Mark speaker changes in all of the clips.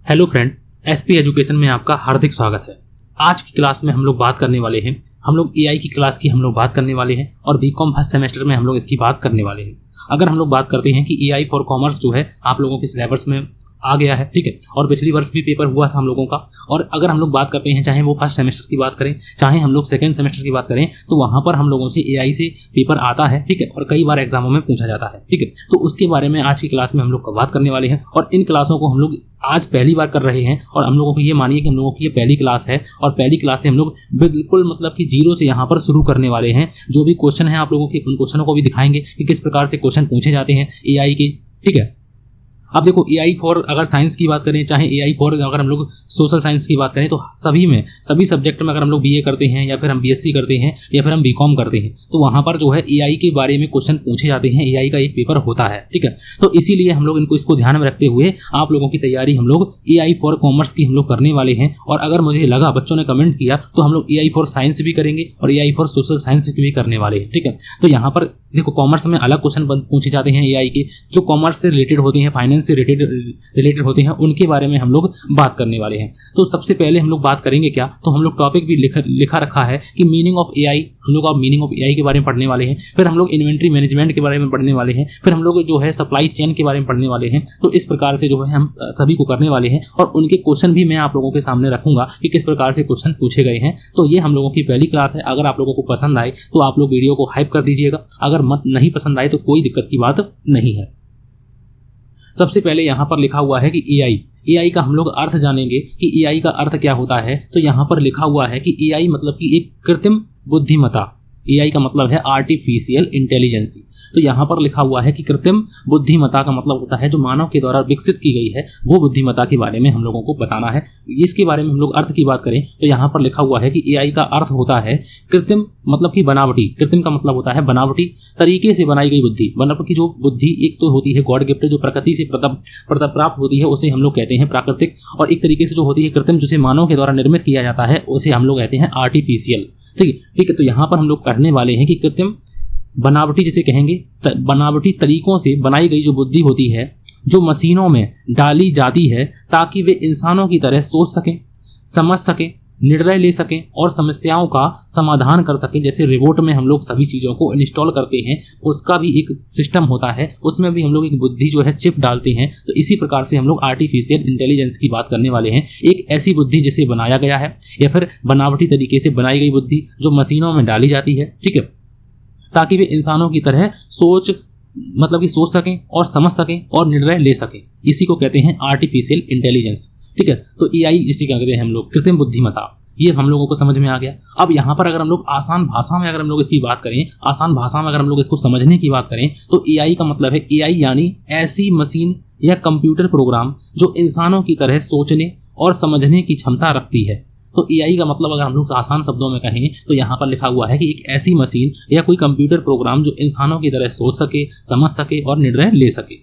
Speaker 1: Hello friend, SP education में आपका हार्दिक स्वागत है। आज की क्लास में हम लोग बात करने वाले हैं, हम लोग एआई की क्लास की हम लोग बात करने वाले हैं और बीकॉम फर्स्ट सेमेस्टर में हम लोग इसकी बात करने वाले हैं। अगर हम लोग बात करते हैं कि एआई फॉर कॉमर्स जो है आप लोगों के सिलेबस में आ गया है, ठीक है, और पिछली वर्ष भी पेपर हुआ था हम लोगों का। और अगर हम लोग बात करते हैं, चाहे वो फर्स्ट सेमेस्टर की बात करें, चाहे हम लोग सेकंड सेमेस्टर की बात करें, तो वहाँ पर हम लोगों से एआई से पेपर आता है, ठीक है, और कई बार एग्जामों में पूछा जाता है, ठीक है। तो उसके बारे में आज की क्लास में हम लोग बात करने वाले हैं और इन क्लासों को हम लोग आज पहली बार कर रहे हैं और हम लोगों को ये मानिए कि हम लोगों की ये पहली क्लास है और पहली क्लास से हम लोग बिल्कुल मतलब कि जीरो से यहाँ पर शुरू करने वाले हैं। जो भी क्वेश्चन है आप लोगों के, उन क्वेश्चनों को भी दिखाएंगे कि किस प्रकार से क्वेश्चन पूछे जाते हैं एआई के, ठीक है। अब देखो, एआई फॉर अगर साइंस की बात करें, चाहे एआई फॉर अगर हम लोग सोशल साइंस की बात करें, तो सभी सब्जेक्ट में अगर हम लोग बीए करते हैं या फिर हम बीएससी करते हैं या फिर हम बीकॉम करते हैं, तो वहाँ पर जो है एआई के बारे में क्वेश्चन पूछे जाते हैं। एआई का एक पेपर होता है, ठीक है। तो इसीलिए हम लोग इसको ध्यान में रखते हुए आप लोगों की तैयारी हम लोग एआई फॉर कॉमर्स की हम लोग करने वाले हैं। और अगर मुझे लगा, बच्चों ने कमेंट किया, तो हम लोग एआई फॉर साइंस भी करेंगे और एआई फॉर सोशल साइंस भी करने वाले हैं, ठीक है। तो यहाँ पर देखो, कॉमर्स में अलग क्वेश्चन पूछे जाते हैं एआई के, जो कॉमर्स से रिलेटेड होते हैं, फाइनेंस से रिलेटेड होते हैं, उनके बारे में हम लोग बात करने वाले हैं। तो सबसे पहले हम लोग बात करेंगे क्या, तो हम लोग टॉपिक भी लिखा रखा है कि मीनिंग ऑफ एआई, हम लोग अब मीनिंग ऑफ एआई के बारे में पढ़ने वाले हैं। फिर हम लोग इन्वेंट्री मैनेजमेंट के बारे में पढ़ने वाले हैं। फिर हम लोग जो है सप्लाई चेन के बारे में पढ़ने वाले हैं। तो इस प्रकार से जो है हम सभी को करने वाले हैं और उनके क्वेश्चन भी मैं आप लोगों के सामने रखूंगा कि किस प्रकार से क्वेश्चन पूछे गए हैं। तो ये हम लोगों की पहली क्लास है। अगर आप लोगों को पसंद आए तो आप लोग वीडियो को हाइप कर दीजिएगा, अगर नहीं पसंद आए तो कोई दिक्कत की बात नहीं है। सबसे पहले यहाँ पर लिखा हुआ है कि एआई का हम लोग अर्थ जानेंगे कि एआई का अर्थ क्या होता है। तो यहाँ पर लिखा हुआ है कि एआई मतलब कि एक कृत्रिम बुद्धिमत्ता, एआई का मतलब है आर्टिफिशियल इंटेलिजेंसी। तो यहाँ पर लिखा हुआ है कि कृत्रिम बुद्धिमत्ता का मतलब होता है जो मानव के द्वारा विकसित की गई है, वो बुद्धिमत्ता के बारे में हम लोगों को बताना है। इसके बारे में हम लोग अर्थ की बात करें तो यहाँ पर लिखा हुआ है कि एआई का अर्थ होता है कृत्रिम मतलब कि बनावटी, कृत्रिम का मतलब होता है बनावटी तरीके से बनाई गई बुद्धि। मतलब कि जो बुद्धि एक तो होती है गॉड गिफ्ट, जो प्रकृति से प्राप्त होती है, उसे हम लोग कहते हैं प्राकृतिक, और एक तरीके से जो होती है कृत्रिम, जिसे मानव के द्वारा निर्मित किया जाता है, उसे हम लोग कहते हैं आर्टिफिशियल, ठीक है। तो यहाँ पर हम लोग पढ़ने वाले हैं कि कृत्रिम बनावटी जिसे कहेंगे, बनावटी तरीकों से बनाई गई जो बुद्धि होती है, जो मशीनों में डाली जाती है ताकि वे इंसानों की तरह सोच सकें, समझ सकें, निर्णय ले सकें और समस्याओं का समाधान कर सकें। जैसे रिमोट में हम लोग सभी चीज़ों को इंस्टॉल करते हैं, उसका भी एक सिस्टम होता है, उसमें भी हम लोग एक बुद्धि जो है चिप डालते हैं। तो इसी प्रकार से हम लोग आर्टिफिशियल इंटेलिजेंस की बात करने वाले हैं। एक ऐसी बुद्धि जिसे बनाया गया है या फिर बनावटी तरीके से बनाई गई बुद्धि जो मशीनों में डाली जाती है, ठीक है, ताकि वे इंसानों की तरह सोच सकें और समझ सकें और निर्णय ले सकें। इसी को कहते हैं आर्टिफिशियल इंटेलिजेंस, ठीक है। तो एआई जिसे कहते हैं हम लोग कृत्रिम बुद्धिमत्ता, ये हम लोगों को समझ में आ गया। अब यहाँ पर अगर हम लोग आसान भाषा में अगर हम लोग इसकी बात करें, आसान भाषा में अगर हम लोग इसको समझने की बात करें, तो एआई का मतलब है, एआई यानी ऐसी मशीन या कंप्यूटर प्रोग्राम जो इंसानों की तरह सोचने और समझने की क्षमता रखती है। तो एआई का मतलब अगर हम लोग आसान शब्दों में कहें तो यहाँ पर लिखा हुआ है कि एक ऐसी मशीन या कोई कंप्यूटर प्रोग्राम जो इंसानों की तरह सोच सके, समझ सके और निर्णय ले सके।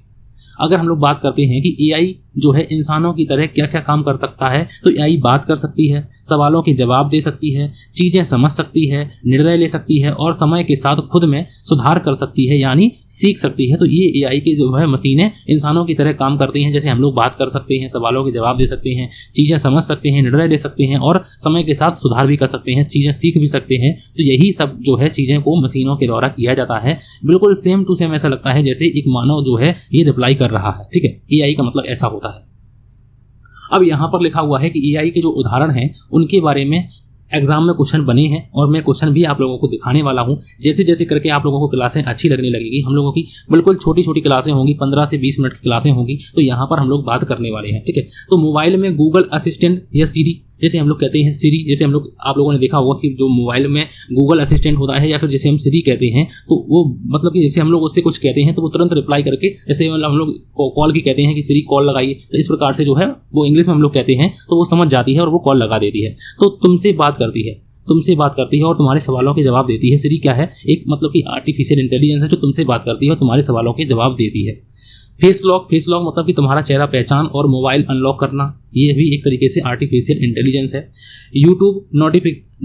Speaker 1: अगर हम लोग बात करते हैं कि एआई जो है इंसानों की तरह क्या क्या काम कर सकता है, तो एआई बात कर सकती है, सवालों के जवाब दे सकती है, चीज़ें समझ सकती है, निर्णय ले सकती है और समय के साथ खुद में सुधार कर सकती है, यानी सीख सकती है। तो ये एआई की जो है मशीनें इंसानों की तरह काम करती हैं। जैसे हम लोग बात कर सकते हैं, सवालों के जवाब दे सकते हैं, चीज़ें समझ सकते हैं, निर्णय ले सकते हैं और समय के साथ सुधार भी कर सकते हैं, चीज़ें सीख भी सकते हैं। तो यही सब जो है चीज़ें को मशीनों के द्वारा किया जाता है। बिल्कुल सेम टू सेम ऐसा लगता है जैसे एक मानव जो है ये रिप्लाई कर रहा है, ठीक है। एआई का मतलब ऐसा होता है। अब यहाँ पर लिखा हुआ है कि एआई के जो उदाहरण हैं उनके बारे में एग्जाम में क्वेश्चन बने हैं और मैं क्वेश्चन भी आप लोगों को दिखाने वाला हूँ। जैसे जैसे करके आप लोगों को क्लासें अच्छी लगने लगेगी, हम लोगों की बिल्कुल छोटी छोटी क्लासें होंगी, 15 से 20 मिनट की क्लासें होंगी, तो यहाँ पर हम लोग बात करने वाले हैं, ठीक है। तो मोबाइल में गूगल असिस्टेंट या सीरी, जैसे हम लोग कहते हैं सीरी, जैसे हम लोग आप लोगों ने देखा होगा कि जो मोबाइल में गूगल असिस्टेंट होता है या फिर जैसे हम सीरी कहते हैं, तो वो मतलब कि जैसे हम लोग उससे कुछ कहते हैं तो वो तुरंत रिप्लाई करके, जैसे हम लोग कॉल की कहते हैं कि सीरी कॉल लगाइए, तो इस प्रकार से जो है वो इंग्लिश में हम लोग कहते हैं, तो वो समझ जाती है और वो कॉल लगा देती है। तो तुमसे बात करती है और तुम्हारे सवालों के जवाब देती है। सीरी क्या है, एक मतलब कि आर्टिफिशियल इंटेलिजेंस है जो तुमसे बात करती है और तुम्हारे सवालों के जवाब देती है। फेस लॉक मतलब कि तुम्हारा चेहरा पहचान और मोबाइल अनलॉक करना, ये भी एक तरीके से आर्टिफिशियल इंटेलिजेंस है। यूट्यूब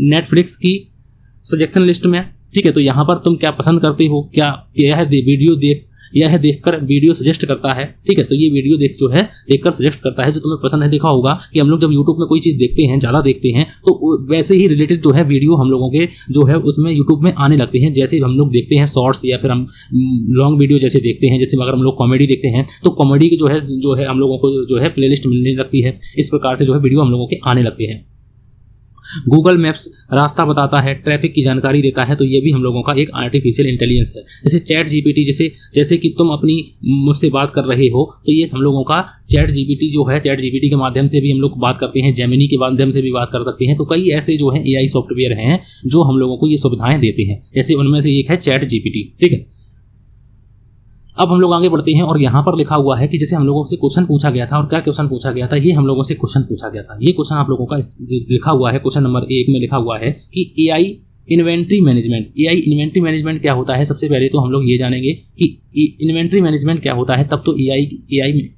Speaker 1: नेटफ्लिक्स की सजेशन लिस्ट में, ठीक है, तो यहाँ पर तुम क्या पसंद करते हो, क्या है वीडियो देख यह देखकर वीडियो सजेस्ट करता है, ठीक है। तो ये वीडियो देखकर सजेस्ट करता है, जो तुम्हें पसंद है। देखा होगा कि हम लोग जब यूट्यूब में कोई चीज़ देखते हैं, ज़्यादा देखते हैं, तो वैसे ही रिलेटेड जो है वीडियो हम लोगों के जो है उसमें यूट्यूब में आने लगते हैं। जैसे हम लोग देखते हैं शॉर्ट्स या फिर हम लॉन्ग वीडियो जैसे देखते हैं, जैसे अगर हम लोग कॉमेडी देखते हैं तो कॉमेडी की जो है हम लोगों को जो है प्लेलिस्ट मिलने लगती है। इस प्रकार से जो है वीडियो हम लोगों के आने लगते हैं। गूगल मैप्स रास्ता बताता है, ट्रैफिक की जानकारी देता है, तो ये भी हम लोगों का एक आर्टिफिशियल इंटेलिजेंस है। जैसे चैट जीपीटी, जैसे कि तुम अपनी मुझसे बात कर रहे हो, तो ये हम लोगों का चैट जीपीटी जो है, चैट जीपीटी के माध्यम से भी हम लोग बात करते हैं, जेमिनी के माध्यम से भी बात कर सकते हैं। तो कई ऐसे जो है एआई सॉफ्टवेयर हैं जो हम लोगों को ये सुविधाएं देते हैं। जैसे उनमें से एक है चैट जीपीटी, ठीक है। अब हम लोग आगे बढ़ते हैं और यहाँ पर लिखा हुआ है कि जैसे हम लोगों से क्वेश्चन पूछा गया था, और क्या क्वेश्चन पूछा गया था, ये हम लोगों से क्वेश्चन पूछा गया था। ये क्वेश्चन आप लोगों का लिखा हुआ है, क्वेश्चन नंबर 1 में लिखा हुआ है कि AI inventory management. AI inventory management क्या होता है? सबसे पहले तो हम लोग ये जानेंगे कि इन्वेंट्री मैनेजमेंट क्या होता है। तब तो एआई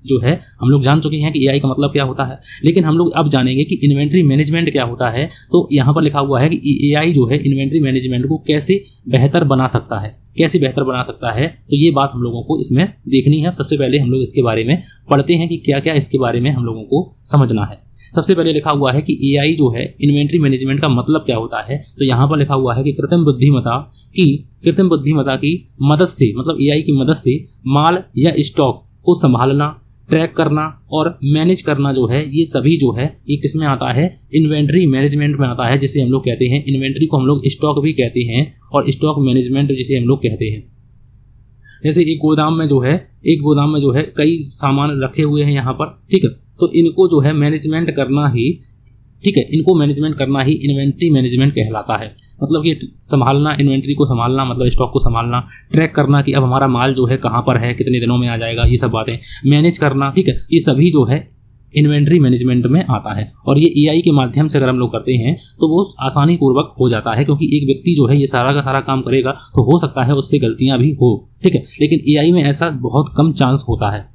Speaker 1: जो है हम लोग जान चुके हैं कि एआई का मतलब क्या होता है, लेकिन हम लोग अब जानेंगे कि इन्वेंट्री मैनेजमेंट क्या होता है। तो यहाँ पर लिखा हुआ है कि एआई जो है इन्वेंट्री मैनेजमेंट को कैसे बेहतर बना सकता है, कैसे बेहतर बना सकता है। तो ये बात हम लोगों को इसमें देखनी है। सबसे पहले हम लोग इसके बारे में पढ़ते हैं कि क्या क्या इसके बारे में हम लोगों को समझना है। सबसे पहले लिखा हुआ है कि एआई जो है इन्वेंट्री मैनेजमेंट का मतलब क्या होता है। तो यहाँ पर लिखा हुआ है कि कृत्रिम बुद्धिमत्ता की मदद से, मतलब एआई की मदद से माल या स्टॉक को संभालना, ट्रैक करना और मैनेज करना जो है, ये सभी जो है ये किस में आता है? इन्वेंट्री मैनेजमेंट में आता है। जिसे हम लोग कहते हैं, इन्वेंट्री को हम लोग स्टॉक भी कहते हैं और स्टॉक मैनेजमेंट जिसे हम लोग कहते हैं। जैसे एक गोदाम में जो है कई सामान रखे हुए हैं यहाँ पर, ठीक है। तो इनको जो है मैनेजमेंट करना ही, ठीक है, इनको मैनेजमेंट करना ही इन्वेंट्री मैनेजमेंट कहलाता है। मतलब कि संभालना, इन्वेंट्री को संभालना मतलब स्टॉक को संभालना, ट्रैक करना कि अब हमारा माल जो है कहाँ पर है, कितने दिनों में आ जाएगा, ये सब बातें, मैनेज करना, ठीक है। ये सभी जो है इन्वेंट्री मैनेजमेंट में आता है। और ये एआई के माध्यम से अगर हम लोग करते हैं तो वो आसानी पूर्वक हो जाता है, क्योंकि एक व्यक्ति जो है ये सारा का सारा काम करेगा तो हो सकता है उससे गलतियां भी हो, ठीक है, लेकिन एआई में ऐसा बहुत कम चांस होता है।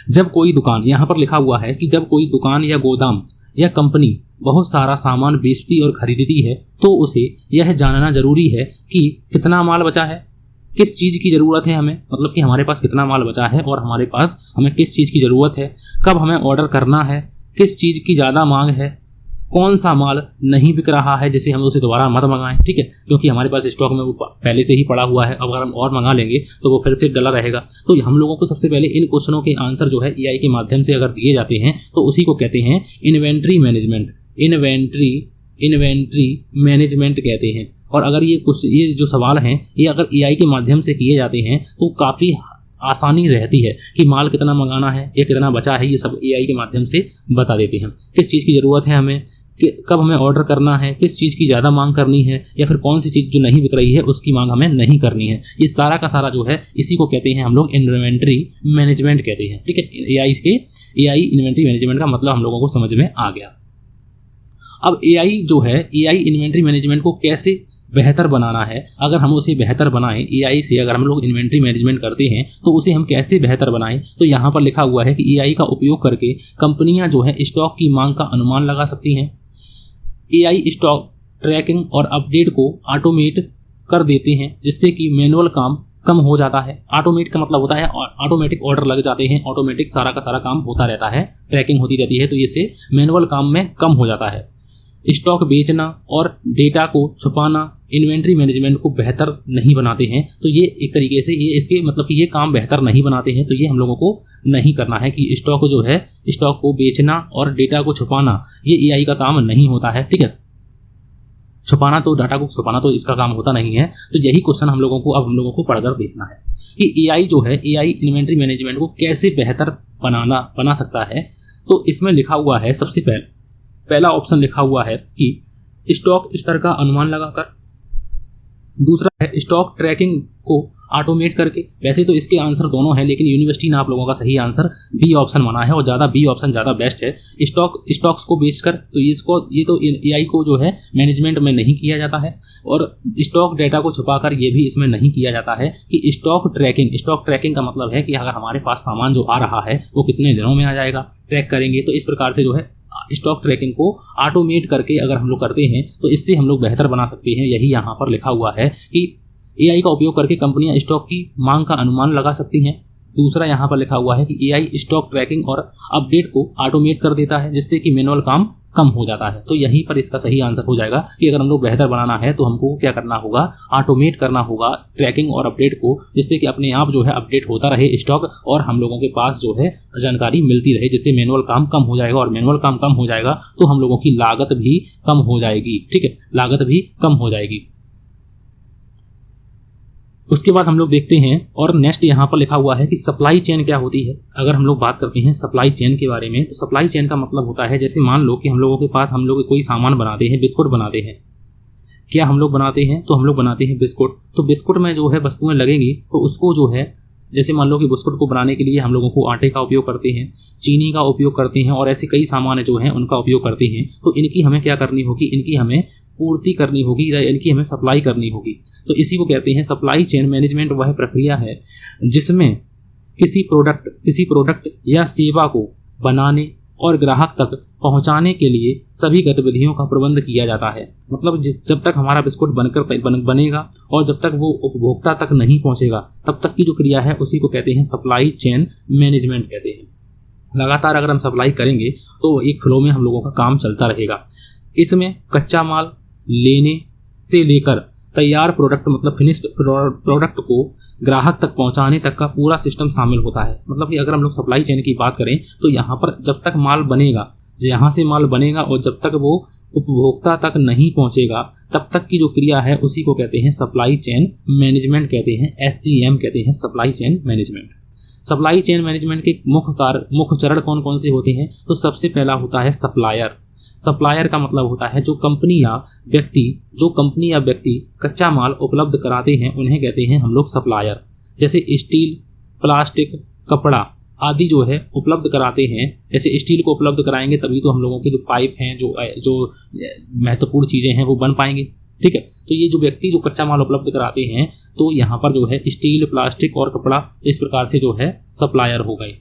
Speaker 1: जब कोई दुकान, यहाँ पर लिखा हुआ है कि जब कोई दुकान या गोदाम या कंपनी बहुत सारा सामान बेचती और खरीदती है तो उसे यह जानना जरूरी है कि कितना माल बचा है, किस चीज़ की ज़रूरत है हमें, मतलब कि हमारे पास कितना माल बचा है और हमारे पास हमें किस चीज़ की ज़रूरत है, कब हमें ऑर्डर करना है, किस चीज़ की ज़्यादा मांग है, कौन सा माल नहीं बिक रहा है जिसे हम उसे दोबारा मत मंगाएं, ठीक है, क्योंकि हमारे पास स्टॉक में वो पहले से ही पड़ा हुआ है। अब अगर हम और मंगा लेंगे तो वो फिर से डला रहेगा। तो हम लोगों को सबसे पहले इन क्वेश्चनों के आंसर जो है एआई के माध्यम से अगर दिए जाते हैं तो उसी को कहते हैं इन्वेंट्री मैनेजमेंट, इन्वेंट्री मैनेजमेंट कहते हैं। और अगर ये जो सवाल हैं ये अगर एआई के माध्यम से किए जाते हैं तो काफ़ी आसानी रहती है कि माल कितना मंगाना है या कितना बचा है, ये सब एआई के माध्यम से बता देते हैं। किस चीज़ की ज़रूरत है हमें, कब हमें ऑर्डर करना है, किस चीज़ की ज़्यादा मांग करनी है या फिर कौन सी चीज़ जो नहीं बिक रही है उसकी मांग हमें नहीं करनी है। ये सारा का सारा जो है इसी को कहते हैं हम लोग इन्वेंट्री मैनेजमेंट कहते हैं, ठीक है। एआई इन्वेंट्री मैनेजमेंट का मतलब हम लोगों को समझ में आ गया। अब एआई इन्वेंट्री मैनेजमेंट को कैसे बेहतर बनाना है, अगर हम उसे बेहतर बनाएं एआई से, अगर हम लोग इन्वेंट्री मैनेजमेंट करते हैं तो उसे हम कैसे बेहतर बनाएं। तो यहाँ पर लिखा हुआ है कि एआई का उपयोग करके कंपनियां जो है स्टॉक की मांग का अनुमान लगा सकती हैं। एआई स्टॉक ट्रैकिंग और अपडेट को ऑटोमेट कर देते हैं जिससे कि मैनुअल काम कम हो जाता है। ऑटोमेट का मतलब होता है ऑटोमेटिक ऑर्डर लग जाते हैं, ऑटोमेटिक सारा का सारा काम होता रहता है, ट्रैकिंग होती रहती है, तो इससे मैनुअल काम में कम हो जाता है। स्टॉक बेचना और डेटा को छुपाना इन्वेंट्री मैनेजमेंट को बेहतर नहीं बनाते हैं। तो ये एक तरीके से ये इसके मतलब कि ये काम बेहतर नहीं बनाते हैं, तो ये हम लोगों को नहीं करना है कि स्टॉक जो है स्टॉक को बेचना और डेटा को छुपाना ये एआई का काम नहीं होता है, ठीक है। डाटा को छुपाना तो इसका काम होता नहीं है। तो यही क्वेश्चन हम लोगों को पढ़कर देखना है कि एआई इन्वेंट्री मैनेजमेंट को कैसे बेहतर बना सकता है। तो इसमें लिखा हुआ है, सबसे पहला ऑप्शन लिखा हुआ है कि स्टॉक स्तर का अनुमान लगाकर, दूसरा है स्टॉक ट्रैकिंग को ऑटोमेट करके। वैसे तो इसके आंसर दोनों हैं, लेकिन यूनिवर्सिटी ने आप लोगों का सही आंसर बी ऑप्शन माना है और बी ऑप्शन ज़्यादा बेस्ट है। स्टॉक्स को बेचकर, तो ये तो एआई को जो है मैनेजमेंट में नहीं किया जाता है, और स्टॉक डेटा को छुपाकर ये भी इसमें नहीं किया जाता है कि स्टॉक ट्रैकिंग का मतलब है कि अगर हमारे पास सामान जो आ रहा है वो कितने दिनों में आ जाएगा, ट्रैक करेंगे। तो इस प्रकार से जो है स्टॉक ट्रैकिंग को ऑटोमेट करके अगर हम लोग करते हैं तो इससे हम लोग बेहतर बना सकते हैं। यही यहाँ पर लिखा हुआ है कि AI का उपयोग करके कंपनियां स्टॉक की मांग का अनुमान लगा सकती हैं। दूसरा यहाँ पर लिखा हुआ है कि AI स्टॉक ट्रैकिंग और अपडेट को ऑटोमेट कर देता है, जिससे कि मैनुअल काम कम हो जाता है। तो यहीं पर इसका सही आंसर हो जाएगा कि अगर हम लोग बेहतर बनाना है तो हमको क्या करना होगा, ऑटोमेट करना होगा ट्रैकिंग और अपडेट को, जिससे कि अपने आप जो है अपडेट होता रहे स्टॉक और हम लोगों के पास जो है जानकारी मिलती रहे, जिससे मैनुअल काम कम हो जाएगा। और मैनुअल काम कम हो जाएगा तो हम लोगों की लागत भी कम हो जाएगी। ठीक है, लागत भी कम हो जाएगी। उसके बाद हम लोग देखते हैं और नेक्स्ट यहाँ पर लिखा हुआ है कि सप्लाई चेन क्या होती है। अगर हम लोग बात करते हैं सप्लाई चेन के बारे में, तो सप्लाई चेन का मतलब होता है, जैसे मान लो कि हम लोगों के पास हम लोग कोई सामान बनाते हैं, बिस्कुट बनाते हैं। क्या हम लोग बनाते हैं, तो हम लोग बनाते हैं बिस्कुट। तो बिस्कुट में जो है वस्तुएं लगेंगी, तो उसको जो है, जैसे मान लो कि बिस्कुट को बनाने के लिए हम लोगों को आटे का उपयोग करते हैं, चीनी का उपयोग करते हैं और ऐसे कई सामान जो हैं उनका उपयोग करते हैं। तो इनकी हमें क्या करनी होगी, इनकी हमें पूर्ति करनी होगी या इनकी हमें सप्लाई करनी होगी। तो इसी को कहते हैं सप्लाई चेन मैनेजमेंट। वह प्रक्रिया है जिसमें किसी प्रोडक्ट या सेवा को बनाने और ग्राहक तक पहुंचाने के लिए सभी गतिविधियों का प्रबंध किया जाता है। मतलब जब तक हमारा बिस्कुट बनेगा और जब तक वो उपभोक्ता तक नहीं पहुंचेगा, तब तक की जो क्रिया है उसी को कहते हैं सप्लाई चेन मैनेजमेंट कहते हैं। लगातार अगर हम सप्लाई करेंगे तो एक फ्लो में हम लोगों का काम चलता रहेगा। इसमें कच्चा माल लेने से लेकर तैयार प्रोडक्ट मतलब फिनिश्ड प्रोडक्ट को ग्राहक तक पहुंचाने तक का पूरा सिस्टम शामिल होता है। मतलब कि अगर हम लोग सप्लाई चेन की बात करें तो यहाँ पर जब तक माल बनेगा, यहाँ से माल बनेगा और जब तक वो उपभोक्ता तक नहीं पहुंचेगा, तब तक की जो क्रिया है उसी को कहते हैं सप्लाई चेन मैनेजमेंट कहते हैं, SCM कहते हैं, supply chain management. Supply chain management के मुख्य चरण कौन कौन से होते हैं, तो सबसे पहला होता है सप्लायर। सप्लायर का मतलब होता है जो कंपनी या व्यक्ति कच्चा माल उपलब्ध कराते हैं, उन्हें कहते हैं हम लोग सप्लायर। जैसे स्टील, प्लास्टिक, कपड़ा आदि जो है उपलब्ध कराते हैं। जैसे स्टील को उपलब्ध कराएंगे तभी तो हम लोगों के जो पाइप हैं, जो महत्वपूर्ण चीज़ें हैं वो बन पाएंगे। ठीक है, तो ये जो व्यक्ति जो कच्चा माल उपलब्ध कराते हैं, तो यहाँ पर जो है स्टील, प्लास्टिक और कपड़ा इस प्रकार से जो है सप्लायर हो गए।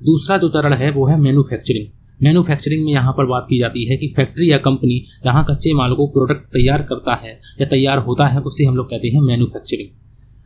Speaker 1: दूसरा जो चरण है वो है मैन्युफैक्चरिंग। मैन्युफैक्चरिंग में यहाँ पर बात की जाती है कि फैक्ट्री या कंपनी जहाँ कच्चे माल को प्रोडक्ट तैयार करता है या तैयार होता है, उसे हम लोग कहते हैं मैन्युफैक्चरिंग।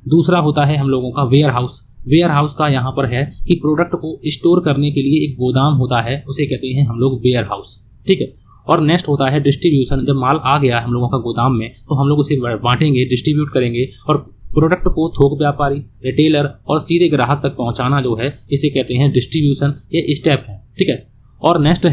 Speaker 1: दूसरा होता है हम लोगों का वेयर हाउस। वेयर हाउस का यहाँ पर है कि प्रोडक्ट को स्टोर करने के लिए एक गोदाम होता है, उसे कहते हैं हम लोग वेयर हाउस। ठीक है, और नेक्स्ट होता है डिस्ट्रीब्यूशन। जब माल आ गया हम लोगों का गोदाम में, तो हम लोग उसे बांटेंगे, डिस्ट्रीब्यूट करेंगे और प्रोडक्ट को थोक व्यापारी, रिटेलर और सीधे ग्राहक तक पहुंचाना जो है, इसे कहते हैं डिस्ट्रीब्यूशन। ये स्टेप है। ठीक है, और नेक्स्ट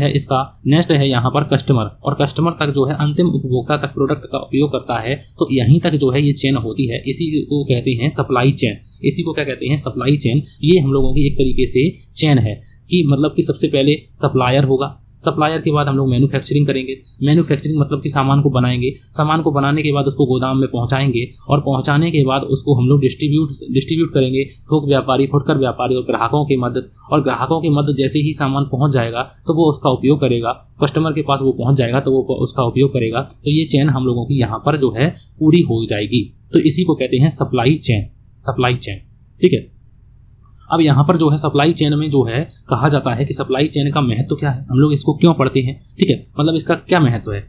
Speaker 1: है यहाँ पर कस्टमर, और कस्टमर तक जो है अंतिम उपभोक्ता तक प्रोडक्ट का उपयोग करता है। तो यहीं तक जो है ये चेन होती है, इसी को कहते हैं सप्लाई चेन। इसी को क्या कहते हैं, सप्लाई चेन। ये हम लोगों की एक तरीके से चेन है कि मतलब कि सबसे पहले सप्लायर होगा, सप्लायर के बाद हम लोग मैन्युफैक्चरिंग करेंगे। मैन्युफैक्चरिंग मतलब कि सामान को बनाएंगे, सामान को बनाने के बाद उसको गोदाम में पहुंचाएंगे और पहुंचाने के बाद उसको हम लोग डिस्ट्रीब्यूट करेंगे थोक व्यापारी, फुटकर व्यापारी और ग्राहकों की मदद। और ग्राहकों की मदद जैसे ही सामान पहुंच जाएगा तो वो उसका उपयोग करेगा, कस्टमर के पास वो पहुंच जाएगा तो वो उसका उपयोग करेगा। तो ये चेन हम लोगों की यहाँ पर जो है पूरी हो जाएगी। तो इसी को कहते हैं सप्लाई चेन। ठीक है, अब यहाँ पर जो है सप्लाई चेन में जो है कहा जाता है कि सप्लाई चेन का महत्व क्या है, हम लोग इसको क्यों पढ़ते हैं। ठीक है, मतलब इसका क्या महत्व है।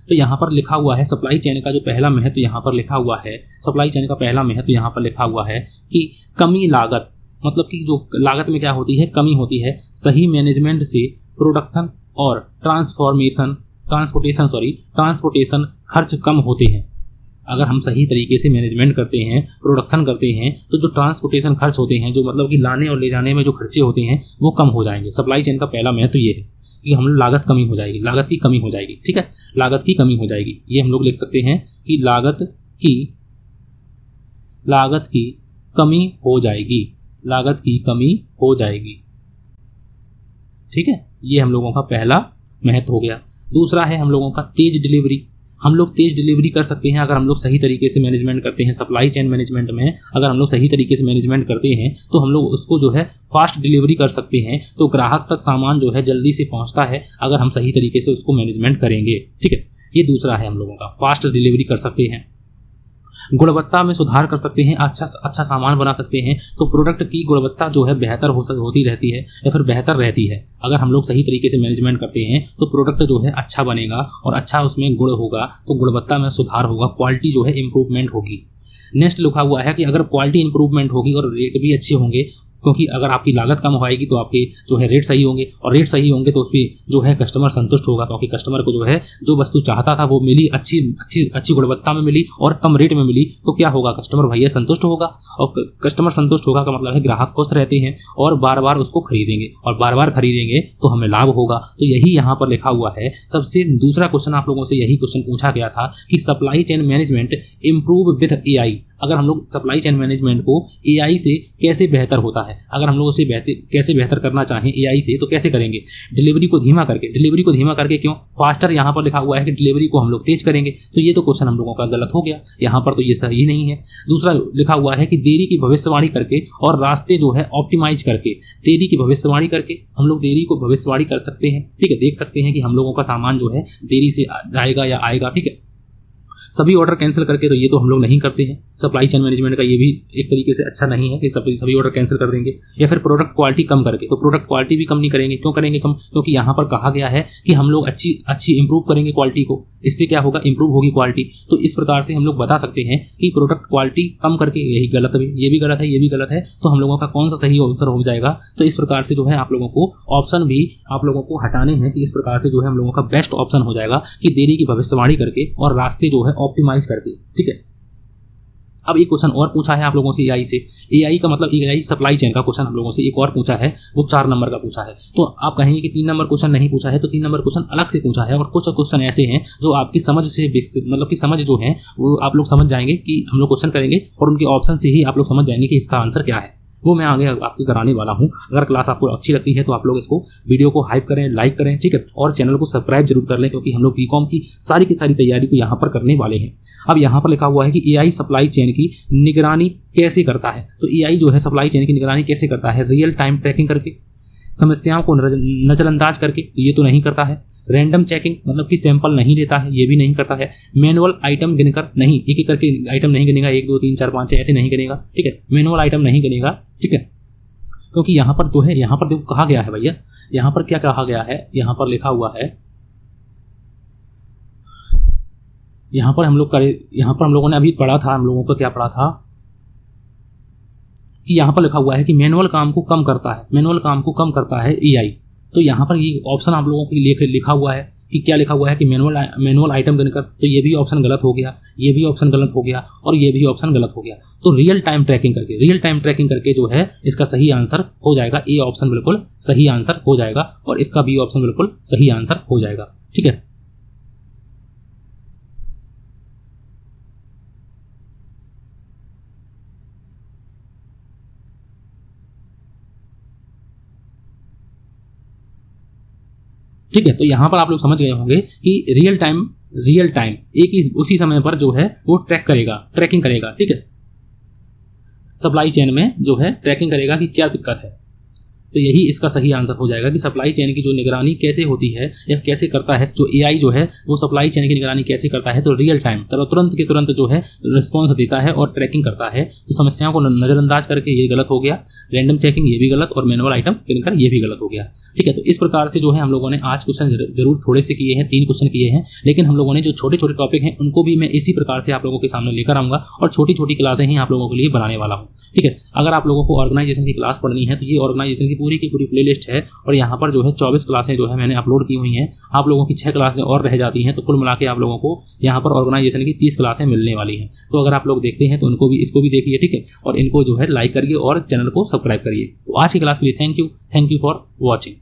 Speaker 1: तो यहाँ पर लिखा हुआ है सप्लाई चेन का जो पहला महत्व यहाँ पर लिखा हुआ है, सप्लाई चेन का पहला महत्व यहाँ पर लिखा हुआ है कि कमी लागत। मतलब कि जो लागत में क्या होती है, कमी होती है। सही मैनेजमेंट से प्रोडक्शन और ट्रांसपोर्टेशन खर्च कम होते हैं। अगर हम सही तरीके से मैनेजमेंट करते हैं, प्रोडक्शन करते हैं, तो जो ट्रांसपोर्टेशन खर्च होते हैं, जो मतलब कि लाने और ले जाने में जो खर्चे होते हैं, वो कम हो जाएंगे। सप्लाई चेन का पहला महत्व ये है कि हम लोग लागत की कमी हो जाएगी। ठीक है, लागत की कमी हो जाएगी। ये हम लोग लिख सकते हैं कि लागत की कमी हो जाएगी। ठीक है, ये हम लोगों का पहला महत्व हो गया। दूसरा है हम लोगों का तेज डिलीवरी। हम लोग तेज डिलीवरी कर सकते हैं अगर हम लोग सही तरीके से मैनेजमेंट करते हैं। सप्लाई चेन मैनेजमेंट में अगर हम लोग सही तरीके से मैनेजमेंट करते हैं तो हम लोग उसको जो है फास्ट डिलीवरी कर सकते हैं। तो ग्राहक तक सामान जो है जल्दी से पहुंचता है अगर हम सही तरीके से उसको मैनेजमेंट करेंगे। ठीक है, ये दूसरा है हम लोगों का, फास्ट डिलीवरी कर सकते हैं, गुणवत्ता में सुधार कर सकते हैं, अच्छा सामान बना सकते हैं। तो प्रोडक्ट की गुणवत्ता जो है बेहतर होती रहती है या फिर बेहतर रहती है। अगर हम लोग सही तरीके से मैनेजमेंट करते हैं तो प्रोडक्ट जो है अच्छा बनेगा और अच्छा उसमें गुण होगा, तो गुणवत्ता में सुधार होगा, क्वालिटी जो है इम्प्रूवमेंट होगी। नेक्स्ट लिखा हुआ है कि अगर क्वालिटी इंप्रूवमेंट होगी और रेट भी अच्छे होंगे, क्योंकि अगर आपकी लागत कम होएगी तो आपके जो है रेट सही होंगे, और रेट सही होंगे तो उस पर जो है कस्टमर संतुष्ट होगा, क्योंकि कस्टमर को जो है जो वस्तु चाहता था वो मिली, अच्छी अच्छी अच्छी गुणवत्ता में मिली और कम रेट में मिली, तो क्या होगा, कस्टमर भैया संतुष्ट होगा, और कस्टमर संतुष्ट होगा का मतलब है ग्राहक खुश रहते हैं और बार बार उसको खरीदेंगे, और बार बार खरीदेंगे तो हमें लाभ होगा। तो यही यहाँ पर लिखा हुआ है। सबसे दूसरा क्वेश्चन आप लोगों से यही क्वेश्चन पूछा गया था कि supply chain management improve with AI. अगर हम लोग सप्लाई चेन मैनेजमेंट को एआई से कैसे बेहतर होता है, अगर हम लोग उसे कैसे बेहतर करना चाहें एआई से तो कैसे करेंगे। डिलीवरी को धीमा करके क्यों, फास्टर यहाँ पर लिखा हुआ है कि डिलीवरी को हम लोग तेज करेंगे, तो ये तो क्वेश्चन हम लोगों का गलत हो गया, यहाँ पर तो ये सही नहीं है। दूसरा लिखा हुआ है कि देरी की भविष्यवाणी करके और रास्ते जो है ऑप्टिमाइज करके, देरी की भविष्यवाणी करके हम लोग देरी को भविष्यवाणी कर सकते हैं। ठीक है, देख सकते हैं कि हम लोगों का सामान जो है देरी से जाएगा या आएगा। ठीक है, सभी ऑर्डर कैंसिल करके तो ये तो हम लोग नहीं करते हैं। सप्लाई चेन मैनेजमेंट का ये भी एक तरीके से अच्छा नहीं है कि सभी ऑर्डर कैंसिल कर देंगे, या फिर प्रोडक्ट क्वालिटी कम करके, तो प्रोडक्ट क्वालिटी भी कम नहीं करेंगे। क्यों करेंगे कम, क्योंकि यहाँ पर कहा गया है कि हम लोग अच्छी इंप्रूव करेंगे क्वालिटी को, इससे क्या होगा, इंप्रूव होगी क्वालिटी। तो इस प्रकार से हम लोग बता सकते हैं कि प्रोडक्ट क्वालिटी कम करके, यही गलत है, ये भी गलत है, ये भी गलत है, तो हम लोगों का कौन सा सही आंसर हो जाएगा। तो इस प्रकार से जो है आप लोगों को ऑप्शन भी आप लोगों को हटाने हैं कि इस प्रकार से जो है हम लोगों का बेस्ट ऑप्शन हो जाएगा कि देरी की भविष्यवाणी करके और रास्ते जो है ऑप्टिमाइज करके। ठीक है, अब एक क्वेश्चन और पूछा है आप लोगों से एआई से। एआई का मतलब एआई सप्लाई चेन का क्वेश्चन हम लोगों से एक और पूछा है, वो 4 नंबर का पूछा है। तो आप कहेंगे कि 3 नंबर क्वेश्चन नहीं पूछा है, तो 3 नंबर क्वेश्चन अलग से पूछा है, और कुछ क्वेश्चन ऐसे हैं जो आपकी समझ से मतलब कि समझ जो है वो आप लोग समझ जाएंगे कि हम लोग क्वेश्चन करेंगे और उनके ऑप्शन से ही आप लोग समझ जाएंगे कि इसका आंसर क्या है, वो मैं आगे आपको कराने वाला हूँ। अगर क्लास आपको अच्छी लगती है तो आप लोग इसको वीडियो को हाइप करें, लाइक करें, ठीक है, और चैनल को सब्सक्राइब जरूर कर लें, क्योंकि हम लोग बीकॉम की सारी तैयारी को यहाँ पर करने वाले हैं। अब यहाँ पर लिखा हुआ है कि एआई सप्लाई चेन की निगरानी कैसे करता है। तो एआई जो है सप्लाई चेन की निगरानी कैसे करता है, रियल टाइम ट्रैकिंग करके, समस्याओं को नजरअंदाज करके, तो ये तो नहीं करता है। रैंडम चेकिंग मतलब कि सैंपल नहीं लेता है, ये भी नहीं करता है। मैनुअल आइटम गिनकर नहीं, एक एक करके आइटम नहीं गिनेगा, 1 2 3 4 5 6 ऐसे नहीं गिनेगा। ठीक है, मैनुअल आइटम नहीं गिनेगा। ठीक है, क्योंकि यहाँ पर तो है, यहाँ पर देखो कहा गया है भैया, यहाँ पर क्या कहा गया है, यहाँ पर लिखा हुआ है, यहाँ पर हम लोगों ने अभी पढ़ा था, हम लोगों को क्या पढ़ा था कि यहाँ पर लिखा हुआ है कि मैनुअल काम को कम करता है एआई। तो यहाँ पर ये ऑप्शन आप लोगों के लिए लिखा हुआ है कि क्या लिखा हुआ है कि मैनुअल आइटम गिनकर, तो ये भी ऑप्शन गलत हो गया, ये भी ऑप्शन गलत हो गया, और ये भी ऑप्शन गलत हो गया। तो रियल टाइम ट्रैकिंग करके जो है इसका सही आंसर हो जाएगा। ए ऑप्शन बिल्कुल सही आंसर हो जाएगा, और इसका बी ऑप्शन बिल्कुल सही आंसर हो जाएगा। ठीक है, ठीक है, तो यहाँ पर आप लोग समझ गए होंगे कि रियल टाइम एक ही उसी समय पर जो है वो ट्रैकिंग करेगा। ठीक है, सप्लाई चेन में जो है ट्रैकिंग करेगा कि क्या दिक्कत है। तो यही इसका सही आंसर हो जाएगा कि सप्लाई चेन की जो निगरानी कैसे होती है या कैसे करता है, जो एआई जो है वो सप्लाई चेन की निगरानी कैसे करता है। तो रियल टाइम तुरंत के तुरंत जो है रिस्पॉन्स देता है और ट्रैकिंग करता है। तो समस्याओं को नज़रअंदाज करके ये गलत हो गया, रैंडम चेकिंग ये भी गलत, और मैनुअल आइटम गिनकर ये भी गलत हो गया। ठीक है, तो इस प्रकार से जो है हम लोगों ने आज क्वेश्चन जरूर थोड़े से किए हैं, 3 क्वेश्चन किए हैं, लेकिन हम लोगों ने जो छोटे छोटे टॉपिक हैं उनको भी मैं इसी प्रकार से आप लोगों के सामने लेकर आऊँगा, और छोटी छोटी क्लासें ही आप लोगों के लिए बनाने वाला हूँ। ठीक है, अगर आप लोगों को ऑर्गेनाइजेशन की क्लास पढ़नी है तो ये ऑर्गेनाइजेशन की पूरी प्लेलिस्ट है, और यहाँ पर जो है 24 क्लासें जो है मैंने अपलोड की हुई हैं। आप लोगों की 6 क्लासें और रह जाती हैं, तो कुल मिला के आप लोगों को यहाँ पर ऑर्गेनाइजेशन की 30 क्लासें मिलने वाली हैं। तो अगर आप लोग देखते हैं तो इसको भी देखिए। ठीक है, और इनको जो है लाइक करिए और चैनल को सब्सक्राइब करिए। तो आज की क्लास के लिए थैंक यू फॉर वॉचिंग।